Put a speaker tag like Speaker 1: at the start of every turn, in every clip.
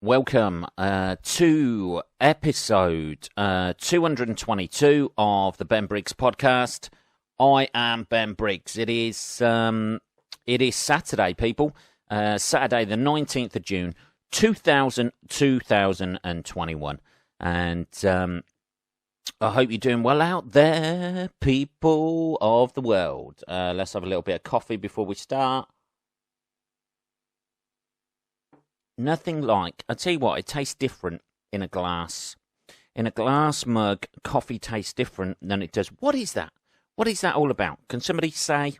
Speaker 1: Welcome to episode 222 of the Ben Briggs podcast. I am Ben Briggs. It is Saturday, people. Saturday, the 19th of June, 2021. And I hope you're doing well out there, people of the world. Let's have a little bit of coffee before we start. Nothing like, I tell you what, it tastes different in a glass. In a glass mug, coffee tastes different than it does. What is that? What is that all about? Can somebody tell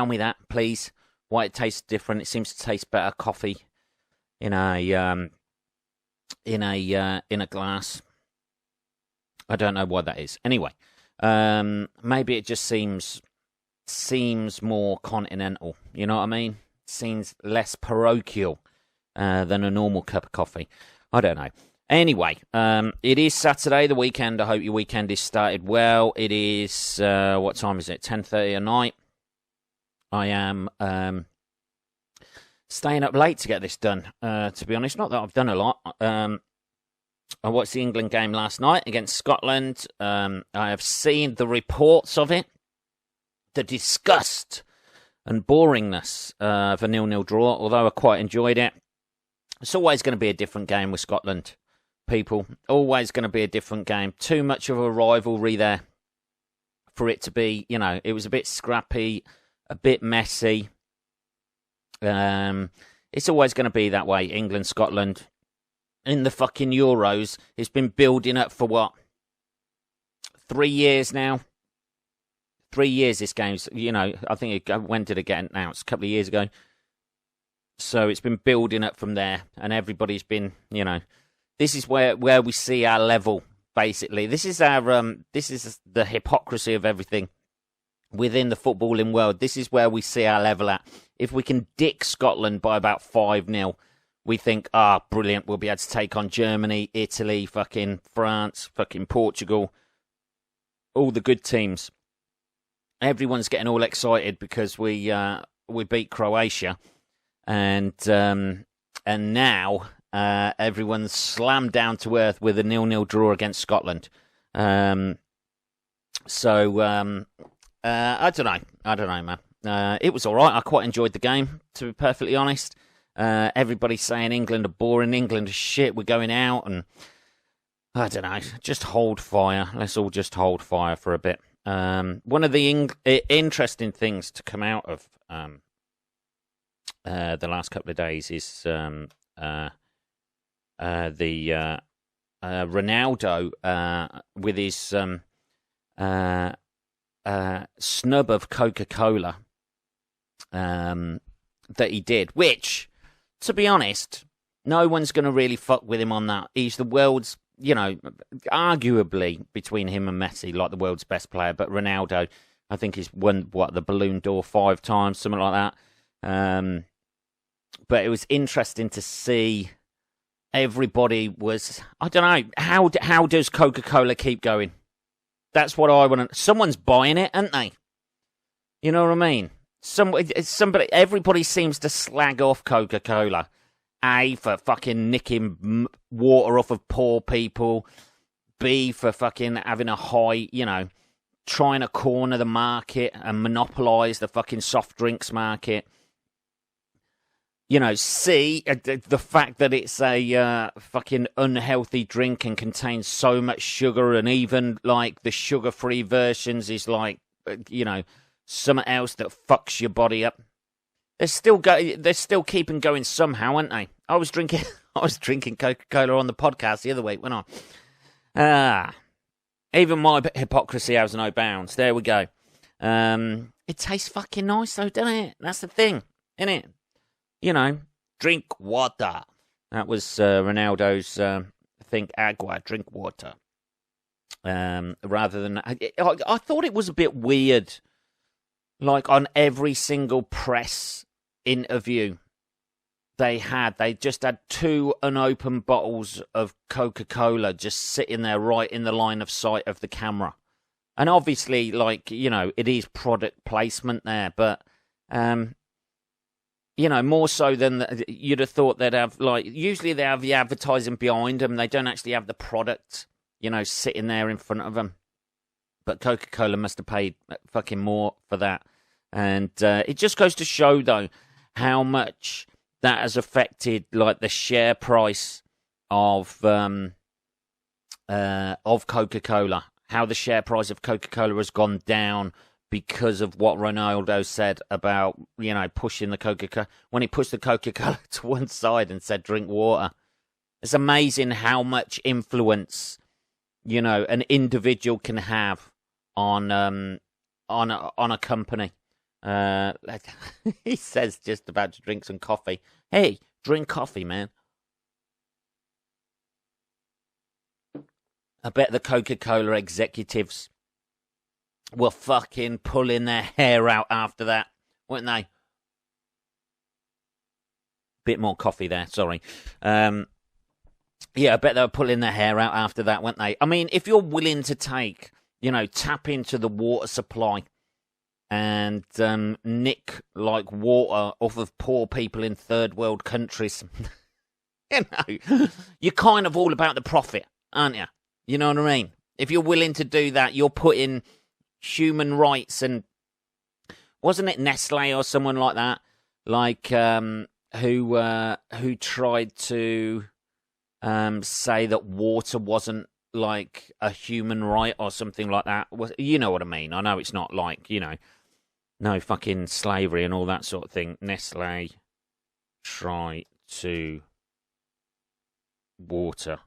Speaker 1: me that, please? Why it tastes different? It seems to taste better coffee in a glass. I don't know why that is. Anyway, maybe it just seems more continental. You know what I mean? Seems less parochial than a normal cup of coffee. I don't know. Anyway, it is Saturday, the weekend. I hope your weekend is started well. It is, what time is it? 10:30 at night. I am staying up late to get this done, to be honest. Not that I've done a lot. I watched the England game last night against Scotland. I have seen the reports of it. The disgust and boringness of a 0-0 draw, although I quite enjoyed it. It's always going to be a different game with Scotland, people. Always going to be a different game. Too much of a rivalry there for it to be, it was a bit scrappy, a bit messy. It's always going to be that way, England, Scotland. In the fucking Euros, it's been building up for what? 3 years now? 3 years this game's, I think when did it get announced? A couple of years ago. So it's been building up from there, and everybody's been, this is where we see our level, basically. This is the hypocrisy of everything within the footballing world. This is where we see our level at. If we can dick Scotland by about 5-0, we think, brilliant, we'll be able to take on Germany, Italy, fucking France, fucking Portugal, all the good teams. Everyone's getting all excited because we beat Croatia, and now everyone's slammed down to earth with a 0-0 draw against Scotland. I don't know, man. It was all right. I quite enjoyed the game, to be perfectly honest. Everybody's saying England are boring, England are shit, we're going out, and I don't know. Just hold fire. Let's all just hold fire for a bit. One of the interesting things to come out of the last couple of days is Ronaldo with his snub of Coca-Cola that he did, which, to be honest, no one's going to really fuck with him on that. He's the world's, arguably between him and Messi, like the world's best player. But Ronaldo, I think he's won, the Ballon d'Or 5 times, something like that. But it was interesting to see everybody was, I don't know, how does Coca-Cola keep going? That's what I want to, someone's buying it, aren't they? You know what I mean? Everybody seems to slag off Coca-Cola. A, for fucking nicking water off of poor people. B, for fucking having a high, trying to corner the market and monopolise the fucking soft drinks market. C, the fact that it's a fucking unhealthy drink and contains so much sugar, and even, like, the sugar-free versions is, like, something else that fucks your body up. They're still keeping going somehow, aren't they? I was drinking Coca-Cola on the podcast the other week, wasn't I? Even my hypocrisy has no bounds. There we go. It tastes fucking nice though, doesn't it? That's the thing, isn't it? Drink water. That was Ronaldo's think agua, drink water. Rather than I thought it was a bit weird. Like on every single press interview they just had 2 unopened bottles of Coca-Cola just sitting there right in the line of sight of the camera. And obviously, it is product placement there, but more so than you'd have thought they'd have. Like, usually they have the advertising behind them. They don't actually have the product, sitting there in front of them. But Coca-Cola must have paid fucking more for that. And it just goes to show, though, how much that has affected, like, the share price of Coca-Cola. How the share price of Coca-Cola has gone down because of what Ronaldo said about, pushing the Coca-Cola. When he pushed the Coca-Cola to one side and said, drink water. It's amazing how much influence, an individual can have on a company. He says just about to drink some coffee. Hey, drink coffee, man. I bet the Coca-Cola executives were fucking pulling their hair out after that, weren't they? Bit more coffee there, sorry. Yeah, I bet they were pulling their hair out after that, weren't they? I mean, if you're willing to tap into the water supply and nick, like, water off of poor people in third world countries, you're kind of all about the profit, aren't you? You know what I mean? If you're willing to do that, you're putting human rights and wasn't it Nestle or someone like that, like who tried to say that water wasn't like a human right or something like that. You know what I mean? I know it's not like, no fucking slavery and all that sort of thing. Nestle try to water.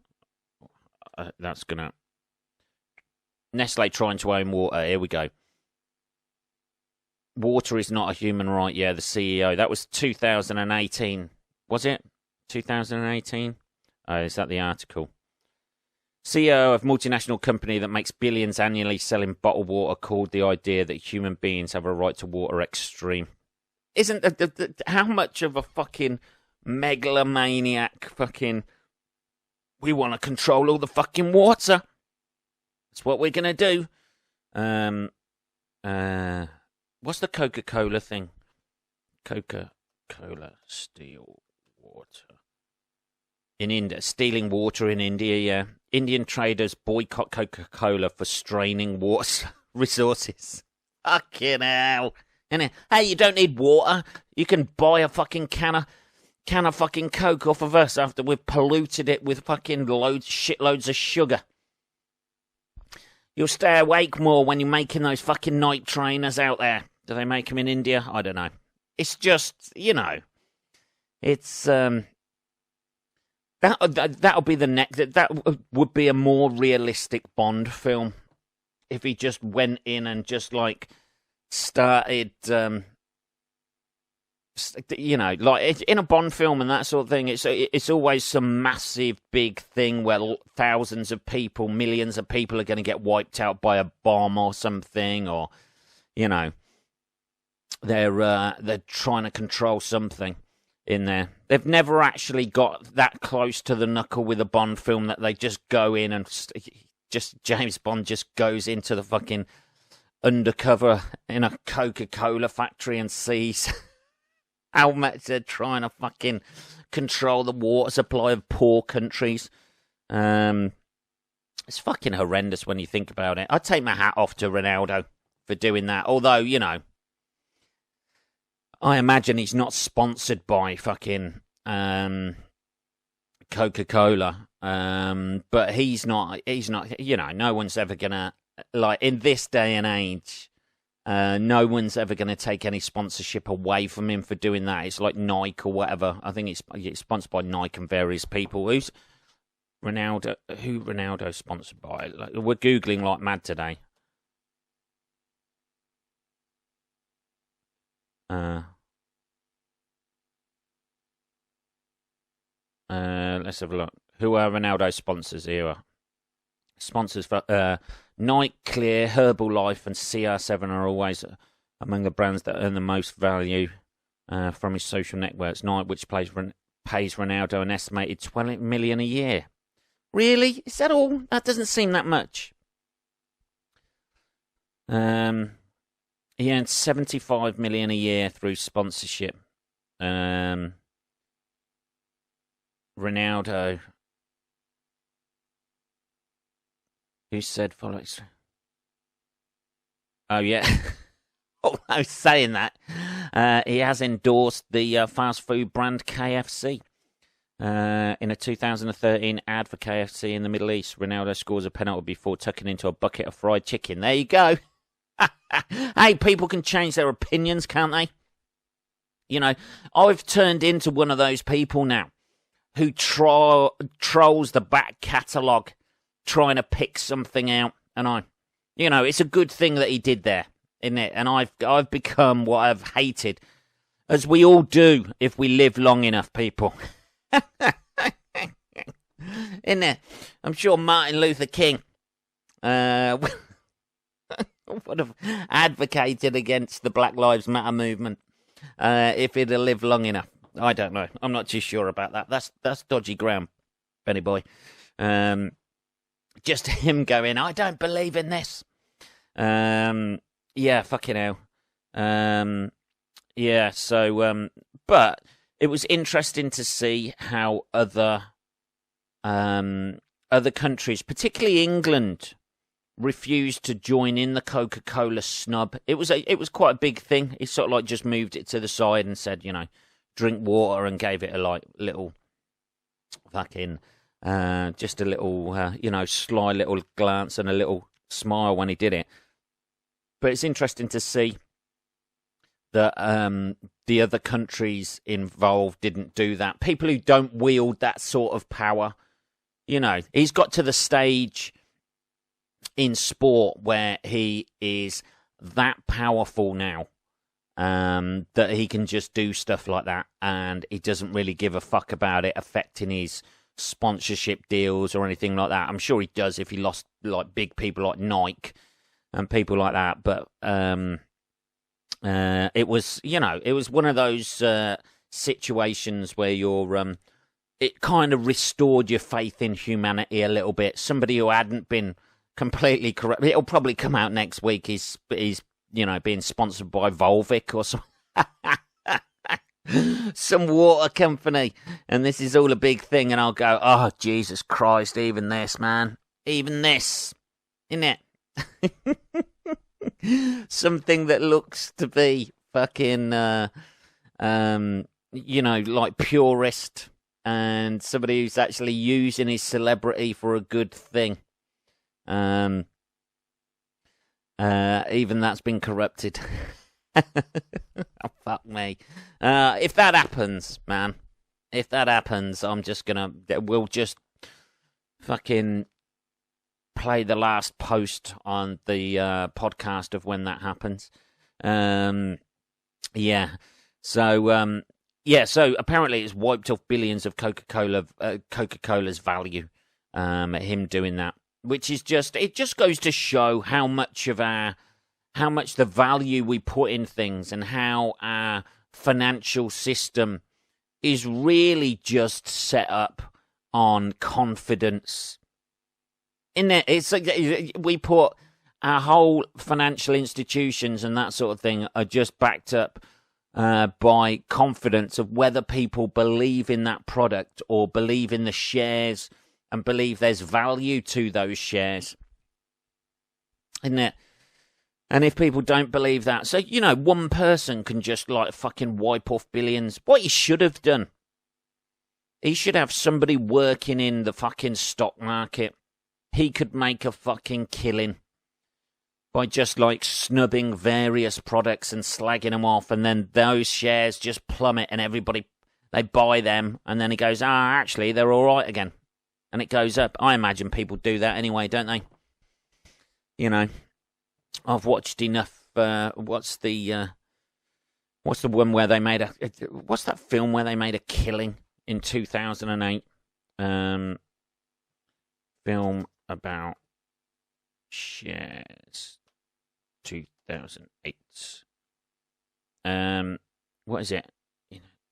Speaker 1: That's gonna Nestle trying to own water. Here we go. Water is not a human right. Yeah, the CEO. That was 2018. Was it 2018? Is that the article? CEO of multinational company that makes billions annually selling bottled water called the idea that human beings have a right to water extreme. Isn't how much of a fucking megalomaniac fucking we want to control all the fucking water. That's what we're going to do. What's the Coca-Cola thing? Coca-Cola steal water. In India. Stealing water in India, yeah. Indian traders boycott Coca-Cola for straining water resources. Fucking hell. Hey, you don't need water. You can buy a fucking can of fucking Coke off of us after we've polluted it with fucking shitloads of sugar. You'll stay awake more when you're making those fucking night trainers out there. Do they make them in India? I don't know. It's just, it's that'll be the next. That would be a more realistic Bond film if he just went in and just like started. Like in a Bond film and that sort of thing, it's always some massive big thing where thousands of people, millions of people are going to get wiped out by a bomb or something, or they're trying to control something in there. They've never actually got that close to the knuckle with a Bond film that they just go in and just James Bond just goes into the fucking undercover in a Coca-Cola factory and sees how much they're trying to fucking control the water supply of poor countries. It's fucking horrendous when you think about it. I'd take my hat off to Ronaldo for doing that. Although, I imagine he's not sponsored by fucking Coca-Cola. But he's not, no one's ever gonna, like, in this day and age, no one's ever going to take any sponsorship away from him for doing that. It's like Nike or whatever. I think it's sponsored by Nike and various people. Who's Ronaldo? Who Ronaldo's sponsored by? Like, we're Googling like mad today. Let's have a look. Who are Ronaldo's sponsors here? Sponsors for Nike, Clear, Herbalife, and CR7 are always among the brands that earn the most value from his social networks. Nike, which pays Ronaldo an estimated $20 million a year. Really? Is that all? That doesn't seem that much. He earns $75 million a year through sponsorship. Ronaldo. Who said follow? Oh, yeah. Oh, I was saying that. He has endorsed the fast food brand KFC. In a 2013 ad for KFC in the Middle East, Ronaldo scores a penalty before tucking into a bucket of fried chicken. There you go. Hey, people can change their opinions, can't they? You know, I've turned into one of those people now who trolls the back catalogue trying to pick something out. And it's a good thing that he did there, isn't it? And I've become what I've hated, as we all do if we live long enough, people. Isn't it? I'm sure Martin Luther King would have advocated against the Black Lives Matter movement if he'd have lived long enough. I don't know. I'm not too sure about that. That's dodgy ground, Benny boy. Just him going, I don't believe in this. Yeah, fucking hell. Yeah, so, but it was interesting to see how other countries, particularly England, refused to join in the Coca-Cola snub. It was quite a big thing. He sort of like just moved it to the side and said, drink water, and gave it a little fucking just a little sly little glance and a little smile when he did it. But it's interesting to see that the other countries involved didn't do that. People who don't wield that sort of power, he's got to the stage in sport where he is that powerful now, that he can just do stuff like that, and he doesn't really give a fuck about it affecting his sponsorship deals or anything like that. I'm sure he does if he lost like big people like Nike and people like that, but it was one of those situations where you're it kind of restored your faith in humanity a little bit. Somebody who hadn't been completely corrupt. It'll probably come out next week. He's being sponsored by Volvic or some water company, and this is all a big thing. And I'll go, oh Jesus Christ! Even this, man, even this, isn't it? Something that looks to be fucking, like purist, and somebody who's actually using his celebrity for a good thing. Even that's been corrupted. Oh, fuck me. If that happens, man, we'll just fucking play the last post on the podcast of when that happens. So apparently it's wiped off billions of Coca-Cola's value, him doing that, which is it just goes to show how much the value we put in things, and how our financial system is really just set up on confidence. In there, it's like we put our whole financial institutions and that sort of thing are just backed up by confidence of whether people believe in that product or believe in the shares and believe there's value to those shares. Isn't it? And if people don't believe that, so, one person can just like fucking wipe off billions. What he should have done, he should have somebody working in the fucking stock market. He could make a fucking killing by just like snubbing various products and slagging them off, and then those shares just plummet and everybody, they buy them, and then he goes, actually, they're all right again. And it goes up. I imagine people do that anyway, don't they? I've watched enough. What's the one where they made what's that film where they made a killing in 2008? Film about shares, 2008. What is it?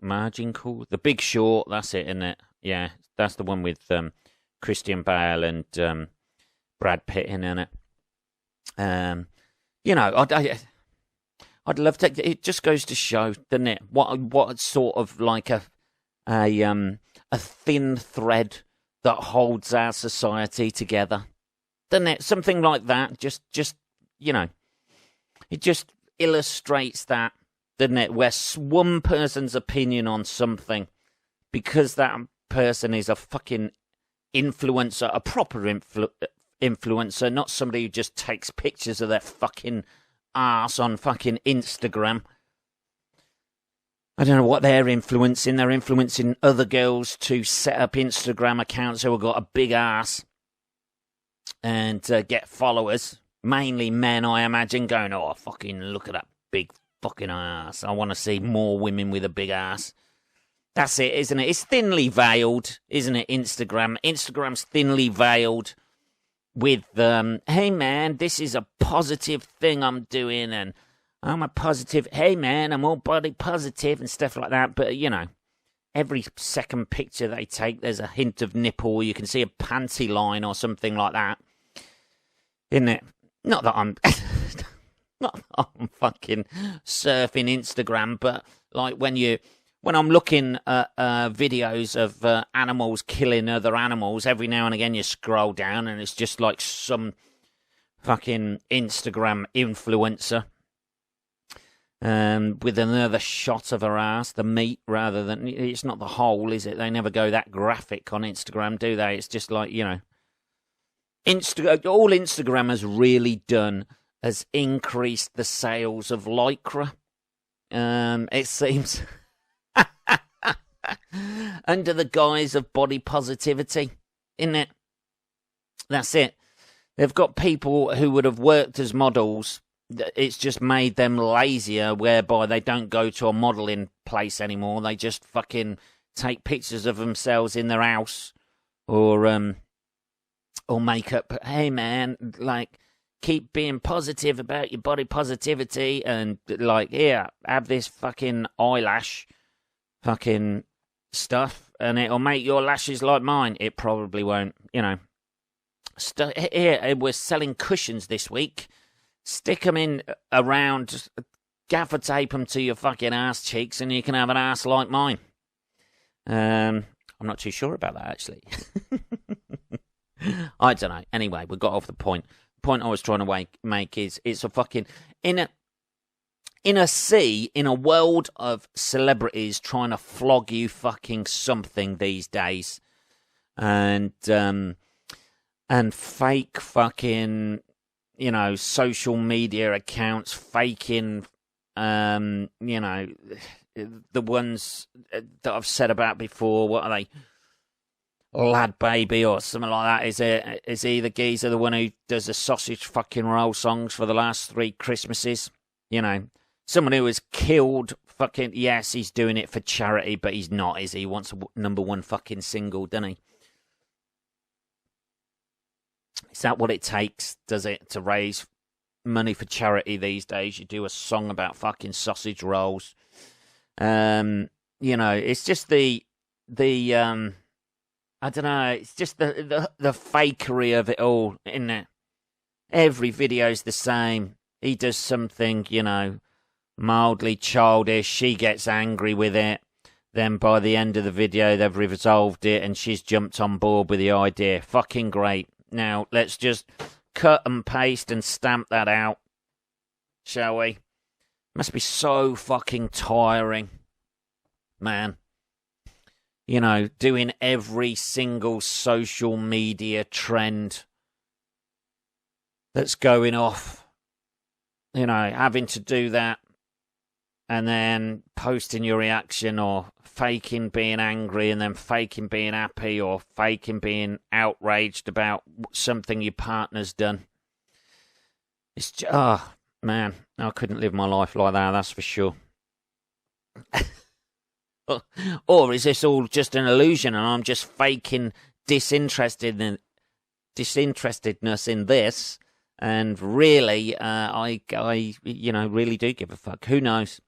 Speaker 1: Margin Call? The Big Short. That's it, isn't it? Yeah, that's the one with Christian Bale and Brad Pitt in it. I'd love to. It just goes to show, doesn't it? What sort of like a thin thread that holds our society together, doesn't it? Something like that. Just it just illustrates that, doesn't it? Where one person's opinion on something, because that person is a fucking influencer, a proper influencer, not somebody who just takes pictures of their fucking arse on fucking Instagram. I don't know what they're influencing. They're influencing other girls to set up Instagram accounts who have got a big ass and get followers. Mainly men, I imagine, going, oh, fucking look at that big fucking ass. I want to see more women with a big ass. That's it, isn't it? It's thinly veiled, isn't it, Instagram? Instagram's thinly veiled with, hey, man, this is a positive thing I'm doing, and I'm a positive, hey, man, I'm all body positive and stuff like that. But, every second picture they take, there's a hint of nipple. You can see a panty line or something like that, isn't it? Not that I'm fucking surfing Instagram, but like when I'm looking at videos of animals killing other animals, every now and again you scroll down and it's just like some fucking Instagram influencer with another shot of her ass, the meat, rather than, it's not the whole, is it? They never go that graphic on Instagram, do they? It's just like, all Instagram has really done has increased the sales of Lycra. It seems under the guise of body positivity, isn't it? That's it. They've got people who would have worked as models. It's just made them lazier, whereby they don't go to a modelling place anymore. They just fucking take pictures of themselves in their house or makeup. Hey, man, like, keep being positive about your body positivity and, like, here, have this fucking eyelash fucking stuff and it'll make your lashes like mine. It probably won't, Here, we're selling cushions this week. Stick them in around, gaffer tape them to your fucking ass cheeks and you can have an ass like mine. I'm not too sure about that, actually. I don't know. Anyway, we got off the point. The point I was trying to make is it's a fucking... In a world of celebrities trying to flog you fucking something these days. And fake fucking... social media accounts faking, the ones that I've said about before. What are they? Lad Baby or something like that. Is he the geezer, the one who does the sausage fucking roll songs for the last 3 Christmases? Someone who has killed fucking... Yes, he's doing it for charity, but he's not, is he? He wants a #1 fucking single, doesn't he? Is that what it takes, does it, to raise money for charity these days? You do a song about fucking sausage rolls. It's just the I don't know, it's just the fakery of it all, isn't it? Every video's the same. He does something, mildly childish. She gets angry with it. Then by the end of the video, they've resolved it and she's jumped on board with the idea. Fucking great. Now, let's just cut and paste and stamp that out, shall we? Must be so fucking tiring, man. Doing every single social media trend that's going off. Having to do that and then posting your reaction or faking being angry and then faking being happy or faking being outraged about something your partner's done. It's just, oh, man, I couldn't live my life like that, that's for sure. Or is this all just an illusion and I'm just faking disinterestedness in this, and really, I really do give a fuck. Who knows?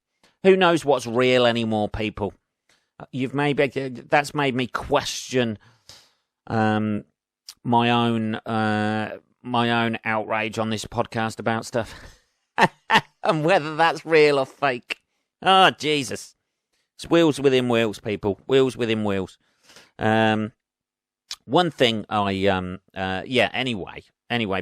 Speaker 1: Who knows what's real anymore, people? That's made me question my own outrage on this podcast about stuff. And whether that's real or fake. Oh, Jesus. It's wheels within wheels, people. Wheels within wheels. One thing anyway,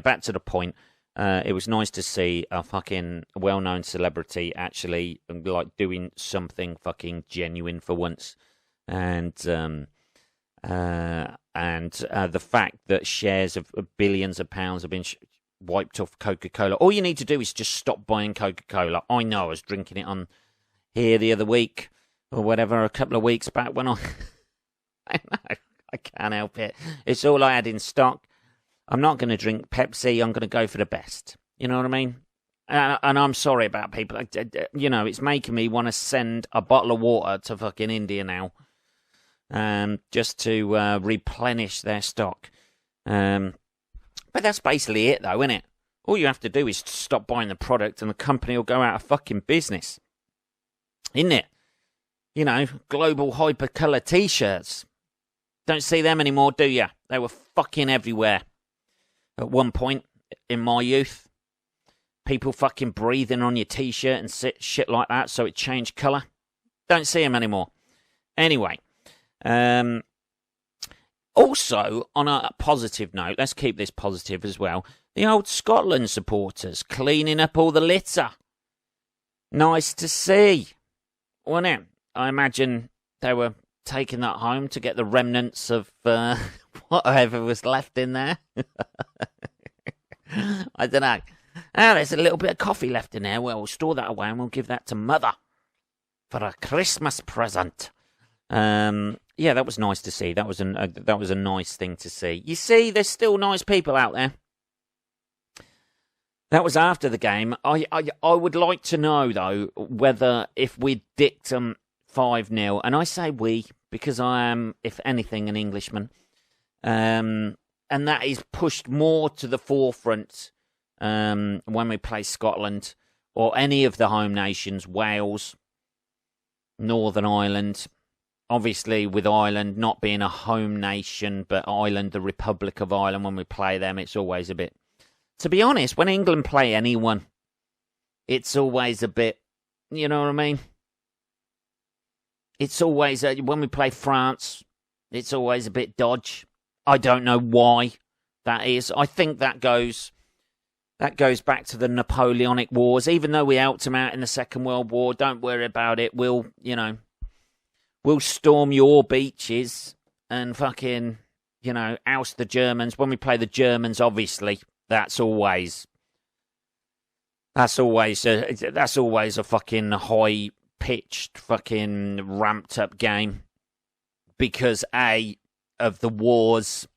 Speaker 1: back to the point. It was nice to see a fucking well-known celebrity actually like doing something fucking genuine for once. And the fact that shares of billions of pounds have been wiped off Coca-Cola. All you need to do is just stop buying Coca-Cola. I know I was drinking it on here the other week or whatever, a couple of weeks back when I know, I can't help it. It's all I had in stock. I'm not going to drink Pepsi. I'm going to go for the best. You know what I mean? And I'm sorry about people. You know, it's making me want to send a bottle of water to fucking India now. Just to replenish their stock. But that's basically it, though, isn't it? All you have to do is stop buying the product and the company will go out of fucking business. Isn't it? You know, global hypercolour T-shirts. Don't see them anymore, do you? They were fucking everywhere. At one point in my youth, people fucking breathing on your T-shirt and shit like that so it changed colour. Don't see them anymore. Anyway, also, on a positive note, let's keep this positive as well. The old Scotland supporters cleaning up all the litter. Nice to see, wasn't it? I imagine they were taking that home to get the remnants of whatever was left in there. I don't know. Oh, there's a little bit of coffee left in there. Well, we'll store that away and we'll give that to Mother for a Christmas present. Yeah, that was nice to see. That was a nice thing to see. You see, there's still nice people out there. That was after the game. I would like to know, though, whether if we dicked them 5-0, and I say we because I am, if anything, an Englishman, and that is pushed more to the forefront when we play Scotland or any of the home nations, Wales, Northern Ireland. Obviously, with Ireland not being a home nation, but Ireland, the Republic of Ireland, when we play them, it's always a bit... To be honest, when England play anyone, it's always a bit... You know what I mean? It's always... when we play France, it's always a bit dodge. I don't know why that is. I think that goes back to the Napoleonic Wars. Even though we helped them out in the Second World War, don't worry about it. We'll storm your beaches and fucking, oust the Germans. When we play the Germans, obviously, that's always a fucking high-pitched, fucking ramped-up game. Because, A, of the wars,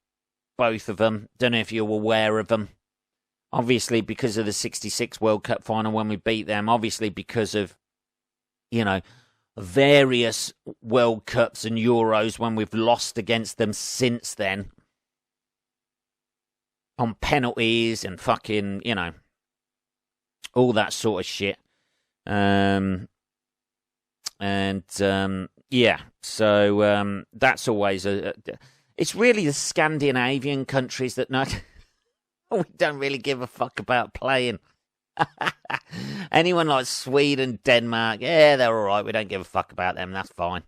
Speaker 1: both of them, don't know if you're aware of them. Obviously, because of the 66 World Cup final when we beat them. Obviously, because of, various World Cups and Euros when we've lost against them since then. On penalties and fucking, all that sort of shit. Yeah, so that's always it's really the Scandinavian countries that we don't really give a fuck about playing. Anyone like Sweden, Denmark, yeah, they're all right. We don't give a fuck about them. That's fine.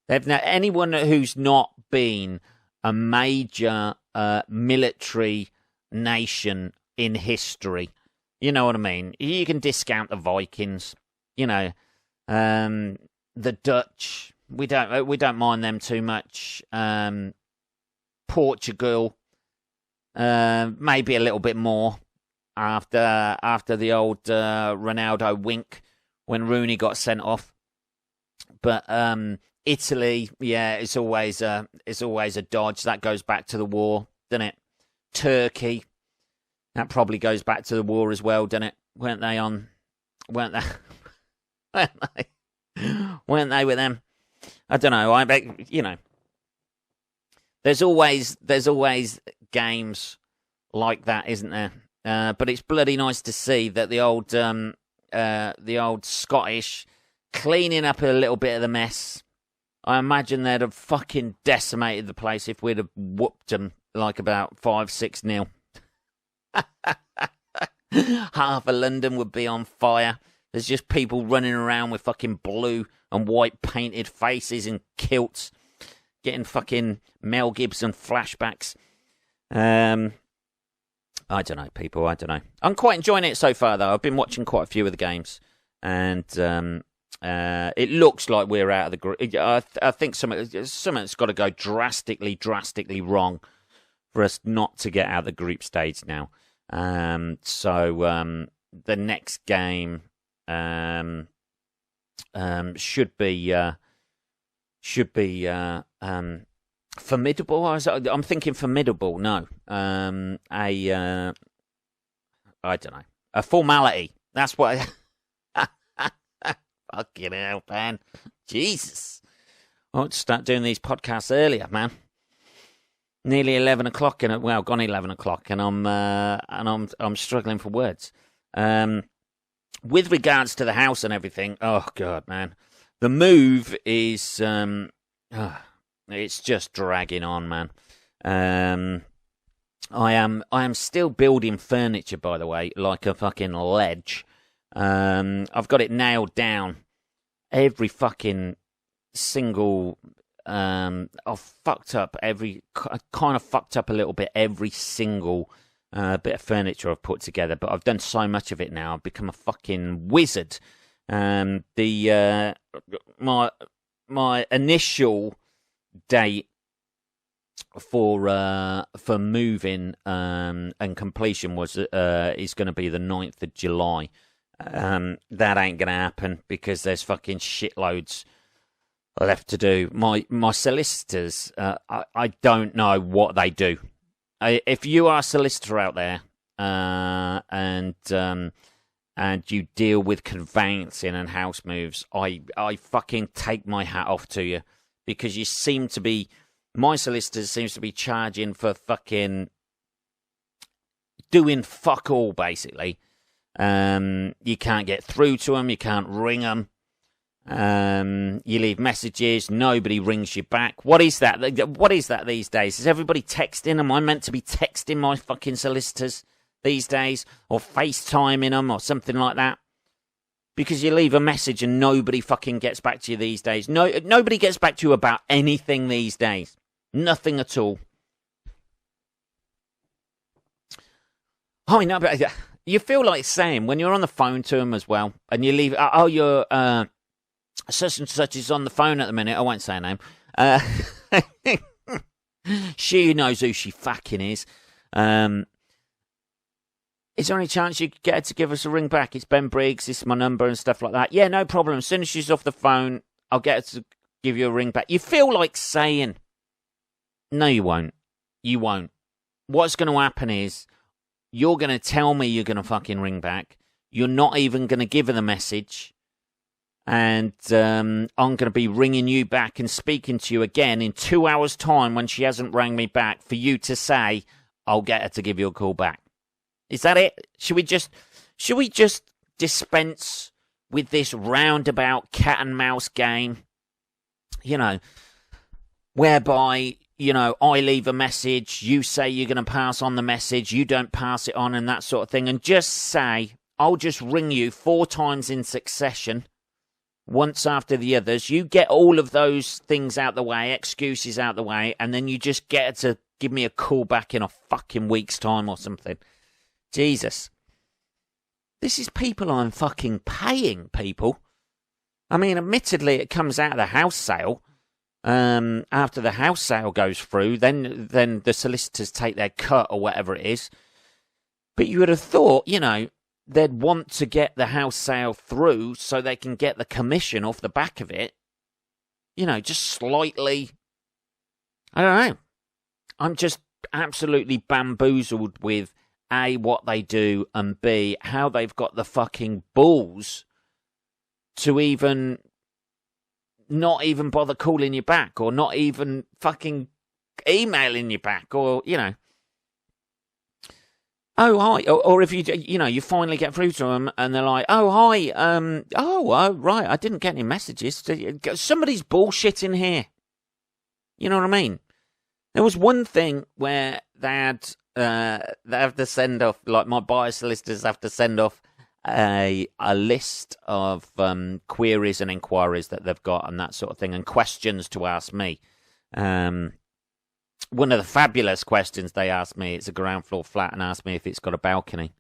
Speaker 1: Anyone who's not been a major military nation in history, you know what I mean? You can discount the Vikings, the Dutch. We don't mind them too much. Portugal, maybe a little bit more. After the old Ronaldo wink when Rooney got sent off, but Italy, yeah, it's always a dodge. That goes back to the war, doesn't it? Turkey, that probably goes back to the war as well, doesn't it? Weren't they with them? I don't know. I bet there's always games like that, isn't there? But it's bloody nice to see that the old Scottish cleaning up a little bit of the mess. I imagine they'd have fucking decimated the place if we'd have whooped them like about 5-6-0. Half of London would be on fire. There's just people running around with fucking blue and white painted faces and kilts, getting fucking Mel Gibson flashbacks. I don't know, people. I don't know. I'm quite enjoying it so far, though. I've been watching quite a few of the games, and it looks like we're out of the group. I think something's got to go drastically wrong for us not to get out of the group stage now. So the next game should be formidable. I'm thinking formidable. No, I don't know. A formality. That's what. Fucking hell, man. Jesus. I ought to start doing these podcasts earlier, man. Nearly 11 o'clock, gone 11 o'clock, and I'm struggling for words. With regards to the house and everything, oh god, man, the move is it's just dragging on, man. I am still building furniture, by the way, like a fucking ledge. I've got it nailed down. Every fucking single. I've fucked up kind of fucked up a little bit every single bit of furniture I've put together, but I've done so much of it now. I've become a fucking wizard. My initial date for moving and completion was is going to be the 9th of July. That ain't going to happen because there's fucking shitloads left to do. My solicitors, I don't know what they do. If you are a solicitor out there and you deal with conveyancing and house moves, I fucking take my hat off to you, because you seem to be, my solicitor seems to be charging for fucking doing fuck all, basically. You can't get through to them, you can't ring them. You leave messages, nobody rings you back. What is that? What is that these days? Is everybody texting? Am I meant to be texting my fucking solicitors these days? Or FaceTiming them or something like that? Because you leave a message and nobody fucking gets back to you these days. Nobody gets back to you about anything these days. Nothing at all. Oh, no, but you feel like saying, when you're on the phone to them as well, and you leave, you're, such and such is on the phone at the minute. I won't say her name. She knows who she fucking is. Is there any chance you could get her to give us a ring back? It's Ben Briggs. This is my number and stuff like that. Yeah, no problem. As soon as she's off the phone, I'll get her to give you a ring back. You feel like saying, no, you won't. You won't. What's going to happen is, you're going to tell me you're going to fucking ring back. You're not even going to give her the message. And I'm going to be ringing you back and speaking to you again in 2 hours' time when she hasn't rang me back, for you to say, I'll get her to give you a call back. Is that it? Should we just dispense with this roundabout cat and mouse game? You know, whereby, you know, I leave a message, you say you're going to pass on the message, you don't pass it on and that sort of thing, and just say, I'll just ring you 4 times in succession, once after the others. You get all of those things out the way, excuses out the way, and then you just get her to give me a call back in a fucking week's time or something. Jesus. This is people I'm fucking paying, people. I mean, admittedly, it comes out of the house sale. After the house sale goes through, then the solicitors take their cut or whatever it is. But you would have thought, you know, they'd want to get the house sale through so they can get the commission off the back of it. You know, just slightly. I don't know. I'm just absolutely bamboozled with A, what they do, and B, how they've got the fucking balls to even not even bother calling you back, or not even fucking emailing you back, or, you know. Oh, hi. Or if you finally get through to them and they're like, oh, hi. Right. I didn't get any messages. Somebody's bullshitting here. You know what I mean? There was one thing where they had They have to send off, like my buyer solicitors have to send off a list of queries and inquiries that they've got and that sort of thing, and questions to ask me. One of the fabulous questions they asked me, it's a ground floor flat, and asked me if it's got a balcony.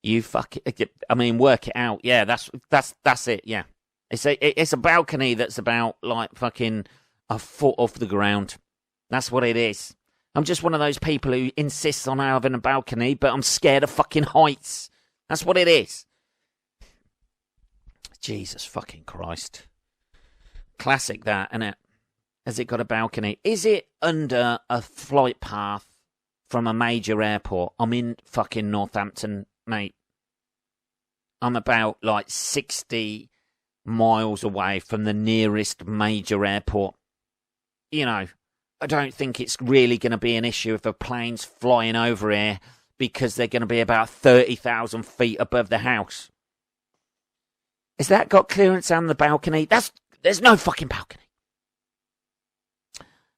Speaker 1: Work it out. Yeah, that's it. Yeah, it's a balcony that's about like fucking a foot off the ground. That's what it is. I'm just one of those people who insists on having a balcony, but I'm scared of fucking heights. That's what it is. Jesus fucking Christ. Classic that, isn't it? Has it got a balcony? Is it under a flight path from a major airport? I'm in fucking Northampton, mate. I'm about like 60 miles away from the nearest major airport. You know, I don't think it's really going to be an issue if a plane's flying over here, because they're going to be about 30,000 feet above the house. Has that got clearance on the balcony? There's no fucking balcony.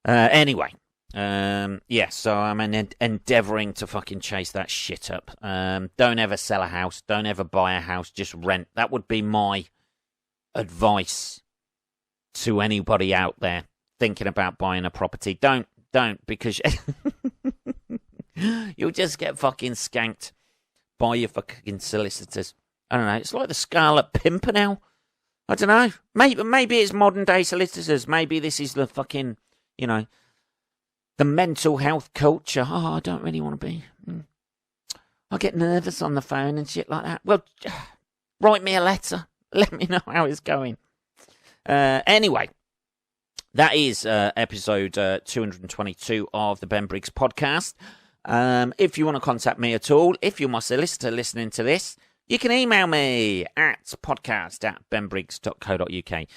Speaker 1: Anyway, so I'm endeavouring to fucking chase that shit up. Don't ever sell a house. Don't ever buy a house. Just rent. That would be my advice to anybody out there thinking about buying a property. Don't, because you'll just get fucking skanked by your fucking solicitors. I don't know. It's like the Scarlet Pimpernel. I don't know. Maybe it's modern day solicitors. Maybe this is the fucking, the mental health culture. Oh, I don't really want to be. I get nervous on the phone and shit like that. Well, write me a letter. Let me know how it's going. Anyway, that is episode 222 of the Ben Briggs podcast. If you want to contact me at all, if you're my solicitor listening to this, you can email me at podcast@benbriggs.co.uk.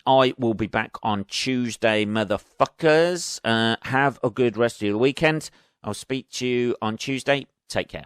Speaker 1: I will be back on Tuesday, motherfuckers. Have a good rest of your weekend. I'll speak to you on Tuesday. Take care.